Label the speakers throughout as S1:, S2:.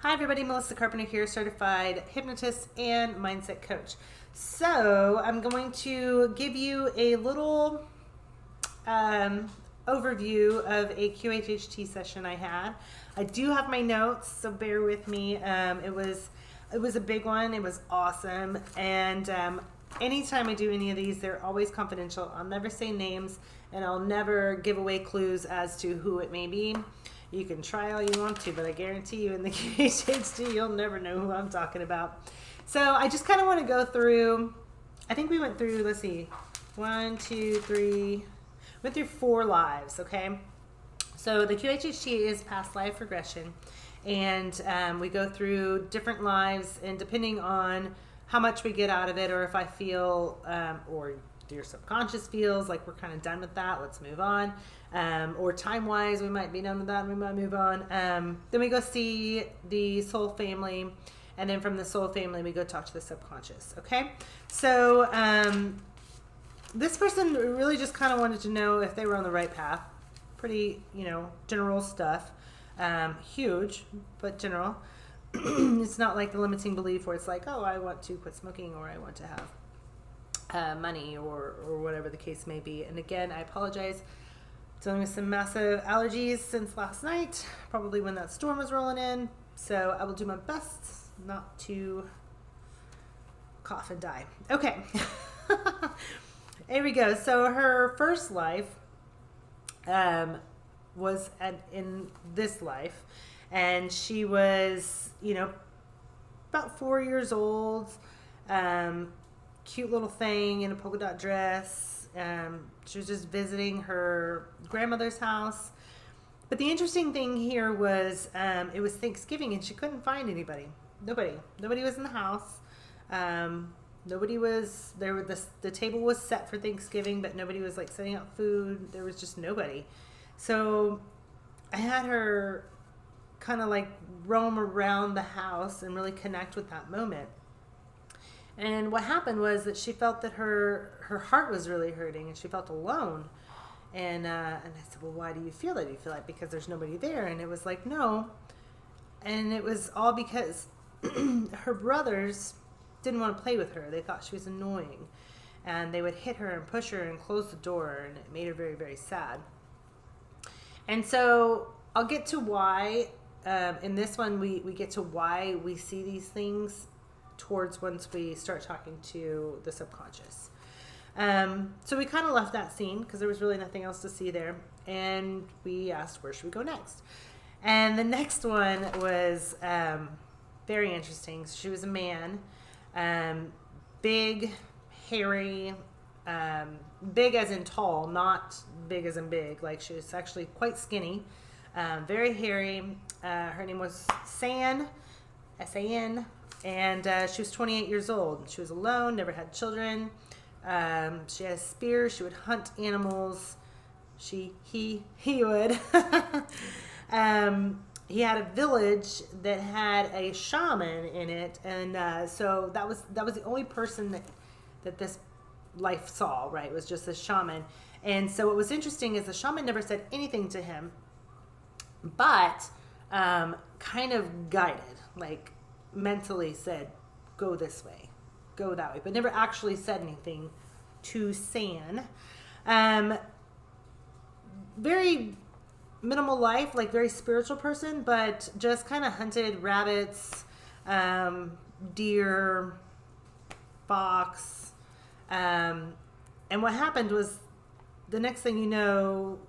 S1: Hi everybody, Melissa Carpenter here, certified hypnotist and mindset coach. So I'm going to give you a little overview of a QHHT session I had. I do have my notes, so bear with me. It was a big one. It was awesome. And anytime I do any of these, they're always confidential. I'll never say names, and I'll never give away clues as to who it may be. You can try all you want to, but I guarantee you in the QHHT, you'll never know who I'm talking about. So I just kind of want to go through, I think we went through, let's see, 1, 2, 3, went through 4 lives, okay? So the QHHT is past life regression, and we go through different lives, and depending on how much we get out of it, or if I feel, or your subconscious feels like we're kind of done with that, let's move on. Or time-wise, we might be done with that and we might move on. Then we go see the soul family, and then from the soul family, we go talk to the subconscious, okay? So this person really just kind of wanted to know if they were on the right path. Pretty, general stuff. Huge, but general. It's not like the limiting belief where it's like, oh, I want to quit smoking, or I want to have money, or whatever the case may be. And again, I apologize. Dealing with some massive allergies since last night, probably when that storm was rolling in. So I will do my best not to cough and die. Okay. Here we go. So her first life was in this life, and she was, about 4 years old. Cute little thing in a polka dot dress. She was just visiting her grandmother's house. But the interesting thing here was it was Thanksgiving, and she couldn't find anybody. Nobody was in the house. Nobody was there. The table was set for Thanksgiving, but nobody was like setting out food. There was just nobody. So I had her kind of like roam around the house and really connect with that moment. And what happened was that she felt that her heart was really hurting, and she felt alone. And I said, well, why do you feel that? Do you feel like because there's nobody there? And it was like, no. And it was all because her brothers didn't want to play with her. They thought she was annoying. And they would hit her and push her and close the door, and it made her very, very sad. And so I'll get to why. In this one, we get to why we see these things towards once we start talking to the subconscious. So we kind of left that scene because there was really nothing else to see there. And we asked, where should we go next? And the next one was very interesting. She was a man, big, hairy, big as in tall, not big as in big. Like, she was actually quite skinny, very hairy. Her name was San, S-A-N. And she was 28 years old. She was alone, never had children. She had a spear. She would hunt animals. He would. He had a village that had a shaman in it, and so that was the only person that this life saw. Right, it was just this shaman. And so what was interesting is the shaman never said anything to him, but kind of guided, like, mentally said, go this way, go that way, but never actually said anything to San. Very minimal life, like very spiritual person, but just kind of hunted rabbits, deer, fox. And what happened was, the next thing you know,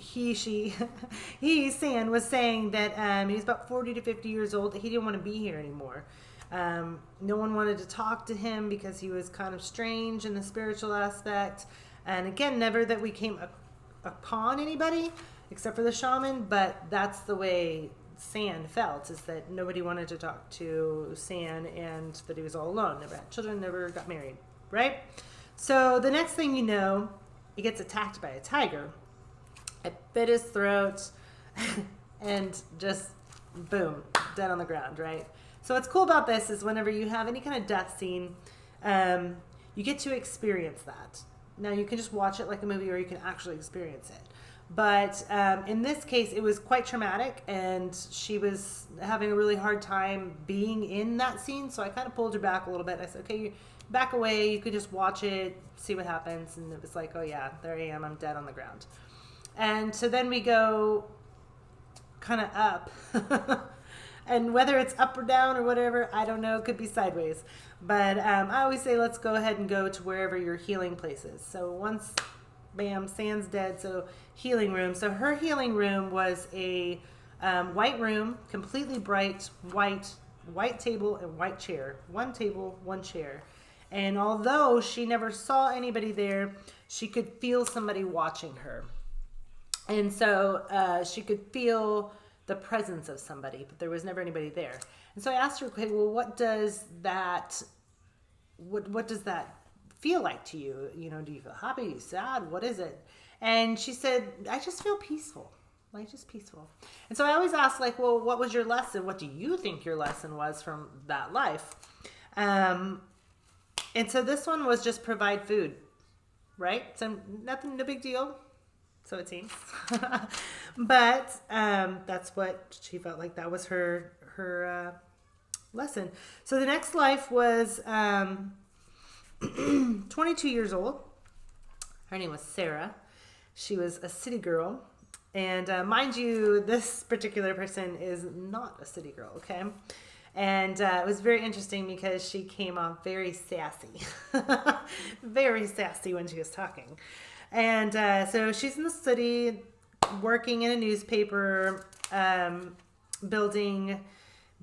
S1: San was saying that he was about 40 to 50 years old, that he didn't want to be here anymore. No one wanted to talk to him because he was kind of strange in the spiritual aspect. And again, never that we came upon anybody except for the shaman, but that's the way San felt, is that nobody wanted to talk to San, and that he was all alone, never had children, never got married, right? So the next thing you know, he gets attacked by a tiger. It bit his throat, and just boom, dead on the ground, right? So what's cool about this is whenever you have any kind of death scene, you get to experience that. Now, you can just watch it like a movie, or you can actually experience it. But in this case, it was quite traumatic, and she was having a really hard time being in that scene. So I kind of pulled her back a little bit. I said, okay, you back away. You could just watch it, see what happens. And it was like, oh yeah, there I am. I'm dead on the ground. And so then we go kind of up. And whether it's up or down or whatever, I don't know. It could be sideways. But I always say, let's go ahead and go to wherever your healing place is. So once, bam, Sand's dead. So healing room. So her healing room was a white room, completely bright, white table and white chair. One table, one chair. And although she never saw anybody there, she could feel somebody watching her. And so she could feel the presence of somebody, but there was never anybody there. And so I asked her, okay, well, what does that feel like to you? You know, do you feel happy, sad? What is it? And she said, I just feel peaceful. Like, just peaceful. And so I always ask, like, well, what was your lesson? What do you think your lesson was from that life? And so this one was just provide food, right? So nothing, no big deal. So it seems. But that's what she felt like that was her lesson. So the next life was 22 years old. Her name was Sarah. She was a city girl. And mind you, this particular person is not a city girl, okay? And it was very interesting because she came off very sassy. Very sassy when she was talking. And so she's in the city, working in a newspaper, building,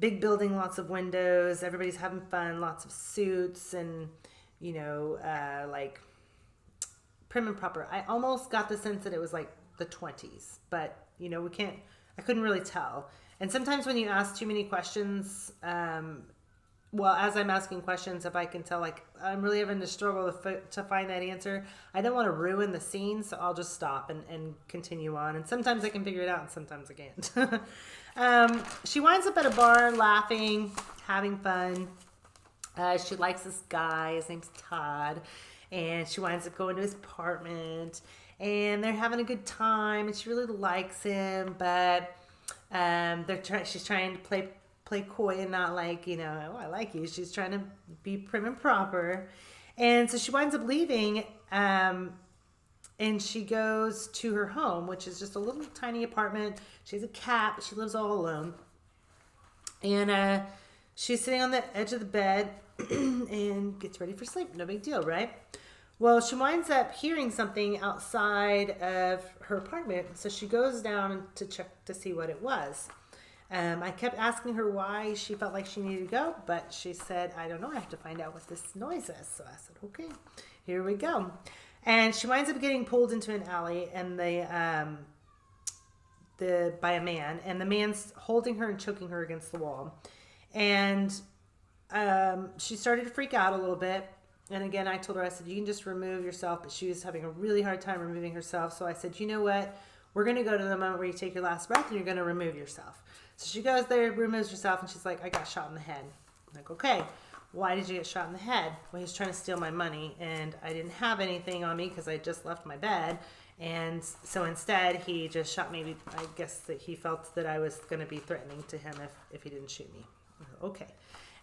S1: lots of windows. Everybody's having fun, lots of suits and, you know, like prim and proper. I almost got the sense that it was like the 20s, but, you know, I couldn't really tell. And sometimes when you ask too many questions, well, as I'm asking questions, if I can tell, like, I'm really having to struggle to find that answer, I don't want to ruin the scene, so I'll just stop and continue on. And sometimes I can figure it out, and sometimes I can't. She winds up at a bar laughing, having fun. She likes this guy. His name's Todd. And she winds up going to his apartment, and they're having a good time, and she really likes him, but she's trying to play coy and not like, you know, oh, I like you. She's trying to be prim and proper. And so she winds up leaving, and she goes to her home, which is just a little tiny apartment. She has a cat, but she lives all alone. And she's sitting on the edge of the bed and gets ready for sleep. No big deal, right? Well, she winds up hearing something outside of her apartment. So she goes down to check to see what it was. I kept asking her why she felt like she needed to go, but she said, I don't know, I have to find out what this noise is. So I said, okay, here we go. And she winds up getting pulled into an alley and by a man, and the man's holding her and choking her against the wall. And she started to freak out a little bit. And again, I told her, I said, you can just remove yourself, but she was having a really hard time removing herself. So I said, you know what? We're going to go to the moment where you take your last breath and you're going to remove yourself. So she goes there, removes herself, and she's like, I got shot in the head. I'm like, okay, why did you get shot in the head? Well, he was trying to steal my money, and I didn't have anything on me because I just left my bed. And so instead, he just shot me. I guess that he felt that I was going to be threatening to him if he didn't shoot me. Okay.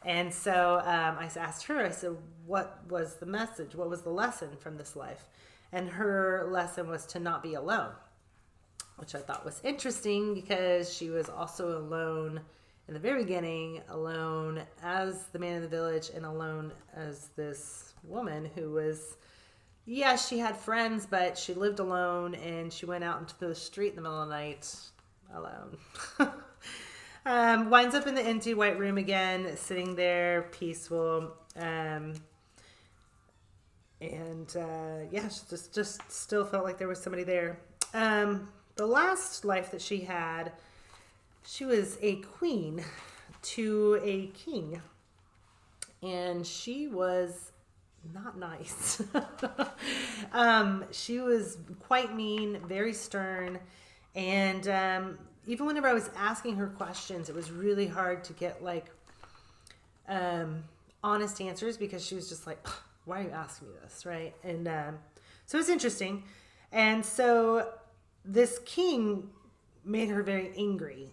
S1: And so I asked her, I said, what was the message? What was the lesson from this life? And her lesson was to not be alone, which I thought was interesting because she was also alone in the very beginning, alone as the man in the village and alone as this woman who was, yes, she had friends, but she lived alone and she went out into the street in the middle of the night alone. Winds up in the empty white room again, sitting there, peaceful. Yeah, she just still felt like there was somebody there. The last life that she had, she was a queen to a king. And she was not nice. She was quite mean, very stern. And even whenever I was asking her questions, it was really hard to get like honest answers because she was just like, why are you asking me this, right? And so it was interesting. And so this king made her very angry.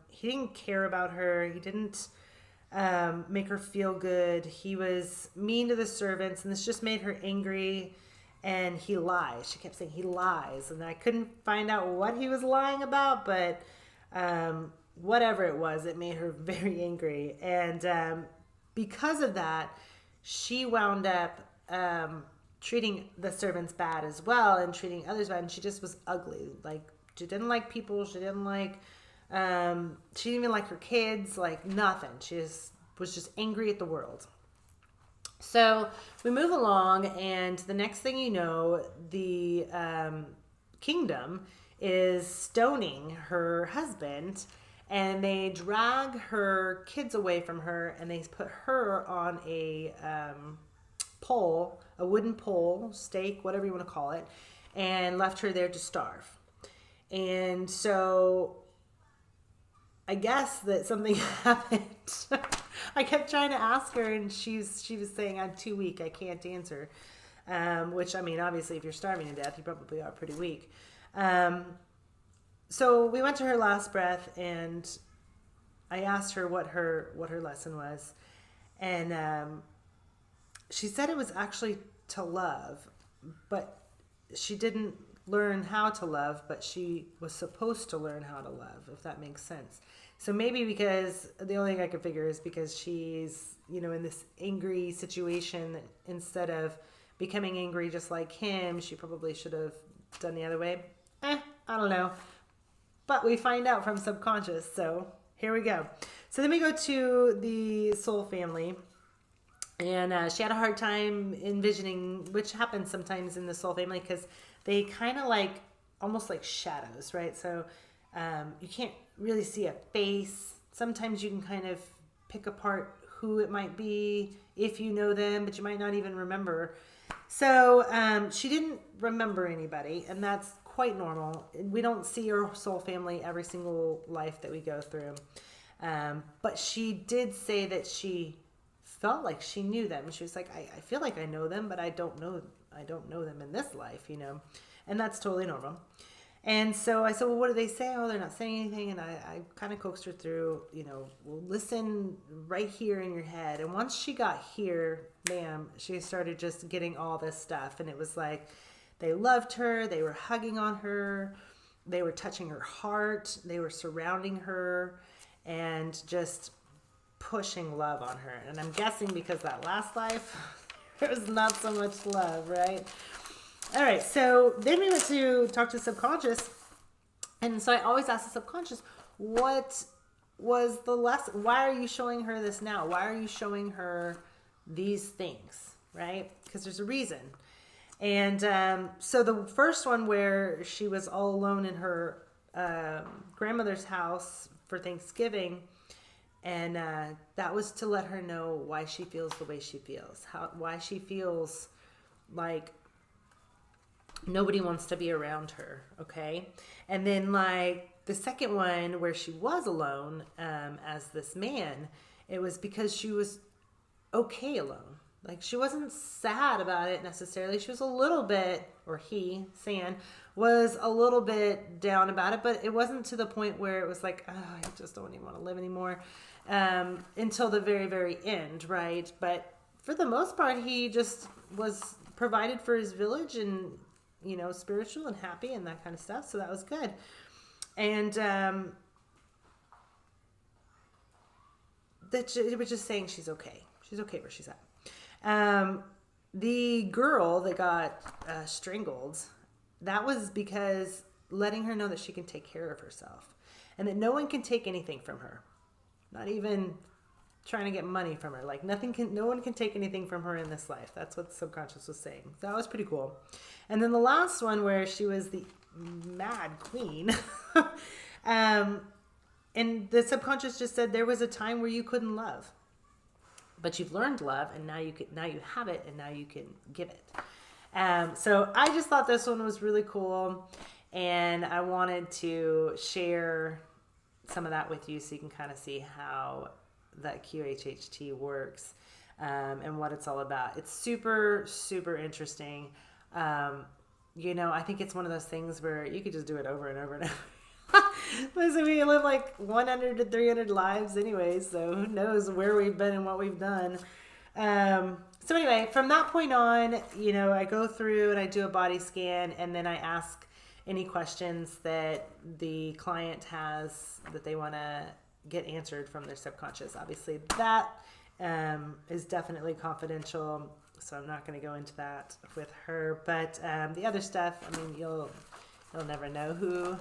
S1: He didn't care about her. He didn't make her feel good. He was mean to the servants, and this just made her angry. And he lies. She kept saying he lies, and I couldn't find out what he was lying about, but whatever it was, it made her very angry. And because of that, she wound up treating the servants bad as well, and treating others bad. And she just was ugly. Like, she didn't like people. She didn't even like her kids. Like, nothing. She was just angry at the world. So we move along, and the next thing you know, the kingdom is stoning her husband, and they drag her kids away from her, and they put her on a pole, a wooden pole, stake, whatever you want to call it, and left her there to starve. And so I guess that something happened. I kept trying to ask her, and she was saying, I'm too weak, I can't answer. Which, I mean, obviously, if you're starving to death, you probably are pretty weak. So we went to her last breath, and I asked her what her lesson was. And she said it was actually to love, but she didn't learn how to love, but she was supposed to learn how to love, if that makes sense. So maybe because the only thing I could figure is because she's, in this angry situation, that instead of becoming angry just like him, she probably should have done the other way. I don't know. But we find out from subconscious. So here we go. So then we go to the soul family. And she had a hard time envisioning, which happens sometimes in the soul family, because they kind of almost like shadows, right? So you can't really see a face. Sometimes you can kind of pick apart who it might be if you know them, but you might not even remember. So she didn't remember anybody, and that's quite normal. We don't see our soul family every single life that we go through. But she did say that she felt like she knew them. She was like, I feel like I know them, but I don't know them in this life, and that's totally normal. And so I said, well, what do they say? Oh, they're not saying anything. And I kind of coaxed her through, well, listen right here in your head. And once she got here, bam, she started just getting all this stuff. And it was like, they loved her. They were hugging on her. They were touching her heart. They were surrounding her and just pushing love on her. And I'm guessing because that last life, there was not so much love, right? All right, so then we went to talk to the subconscious. And so I always ask the subconscious, what was the lesson? Why are you showing her this now? Why are you showing her these things, right? Because there's a reason. And so the first one, where she was all alone in her grandmother's house for Thanksgiving, and that was to let her know why she feels the way she feels, why she feels like nobody wants to be around her, okay? And then the second one, where she was alone as this man, it was because she was okay alone. Like, she wasn't sad about it necessarily. She was a little bit, or he, San, was a little bit down about it, but it wasn't to the point where it was like, oh, I just don't even want to live anymore, until the very, very end, right? But for the most part, he just was provided for his village, and spiritual and happy and that kind of stuff. So that was good. And that it was just saying she's okay. She's okay where she's at. The girl that got strangled, that was because letting her know that she can take care of herself, and that no one can take anything from her, not even trying to get money from her. Like, no one can take anything from her in this life. That's what the subconscious was saying. So that was pretty cool. And then the last one, where she was the mad queen, and the subconscious just said there was a time where you couldn't love, but you've learned love, and now you have it, and now you can give it. So I just thought this one was really cool, and I wanted to share some of that with you, so you can kind of see how that QHHT works, and what it's all about. It's super, super interesting. I think it's one of those things where you could just do it over and over and over. Listen, we live like 100 to 300 lives anyway, so who knows where we've been and what we've done. So anyway, from that point on, I go through and I do a body scan, and then I ask any questions that the client has that they want to get answered from their subconscious. Obviously, that is definitely confidential, so I'm not going to go into that with her. But the other stuff, I mean, you'll never know who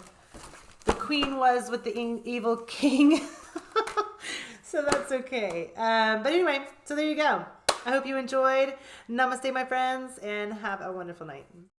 S1: the queen was with the evil king. So that's okay. But anyway, so there you go. I hope you enjoyed. Namaste, my friends, and have a wonderful night.